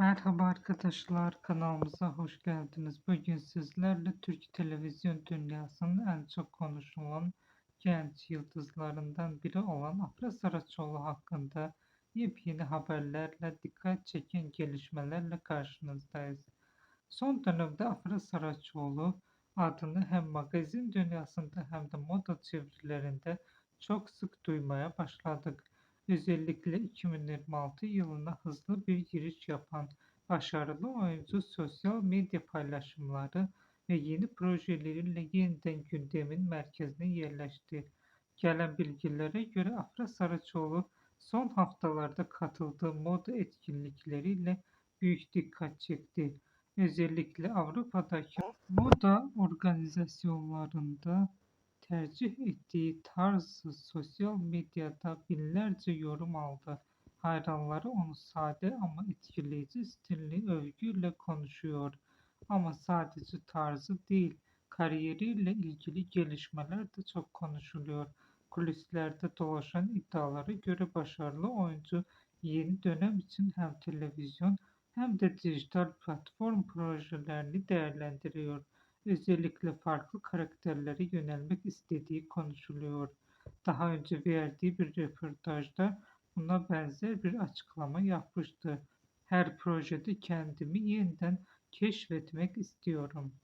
Merhaba arkadaşlar, kanalımıza hoş geldiniz. Bugün sizlerle Türk televizyon dünyasının en çok konuşulan genç yıldızlarından biri olan Afra Saraçoğlu hakkında yepyeni haberlerle, dikkat çeken gelişmelerle karşınızdayız. Son dönemde Afra Saraçoğlu adını hem magazin dünyasında hem de moda çevirilerinde çok sık duymaya başladık. Özellikle 2026 yılına hızlı bir giriş yapan başarılı oyuncu sosyal medya paylaşımları ve yeni projeleriyle yeniden gündemin merkezine yerleşti. Gelen bilgilere göre Afra Saraçoğlu son haftalarda katıldığı moda etkinlikleriyle büyük dikkat çekti. Özellikle Avrupa'daki moda organizasyonlarında tercih ettiği tarzı sosyal medyada binlerce yorum aldı. Hayranları onu sade ama etkileyici stilli övgüyle konuşuyor. Ama sadece tarzı değil, kariyeriyle ilgili gelişmeler de çok konuşuluyor. Kulislerde dolaşan iddialara göre başarılı oyuncu yeni dönem için hem televizyon hem de dijital platform projelerini değerlendiriyor. Özellikle farklı karakterlere yönelmek istediği konuşuluyor. Daha önce verdiği bir röportajda buna benzer bir açıklama yapmıştı. Her projede kendimi yeniden keşfetmek istiyorum.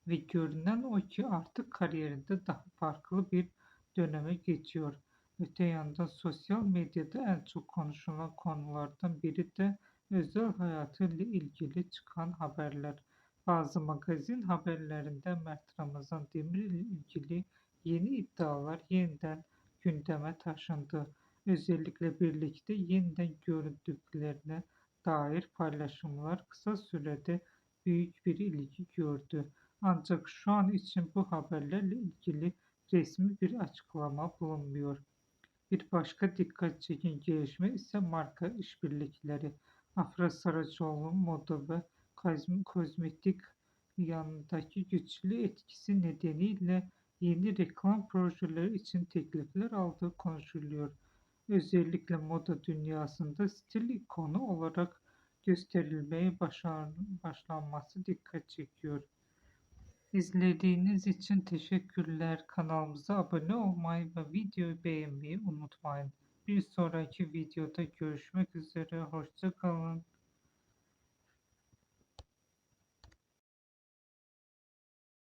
Ve görünen o ki artık kariyerinde daha farklı bir döneme geçiyor. Öte yandan sosyal medyada en çok konuşulan konulardan biri de özel hayatıyla ilgili çıkan haberler. Bazı magazin haberlerinde Mert Ramazan Demir ile ilgili yeni iddialar yeniden gündeme taşındı. Özellikle birlikte yeniden görüntülerine dair paylaşımlar kısa sürede büyük bir ilgi gördü. Ancak şu an için bu haberlerle ilgili resmi bir açıklama bulunmuyor. Bir başka dikkat çeken gelişme ise marka işbirlikleri. Afra Saraçoğlu'nun moda ve kozmetik yanındaki güçlü etkisi nedeniyle yeni reklam projeleri için teklifler aldığı konuşuluyor. Özellikle moda dünyasında stil ikonu olarak gösterilmeye başlanması dikkat çekiyor. İzlediğiniz için teşekkürler. Kanalımıza abone olmayı ve videoyu beğenmeyi unutmayın. Bir sonraki videoda görüşmek üzere. Hoşça kalın.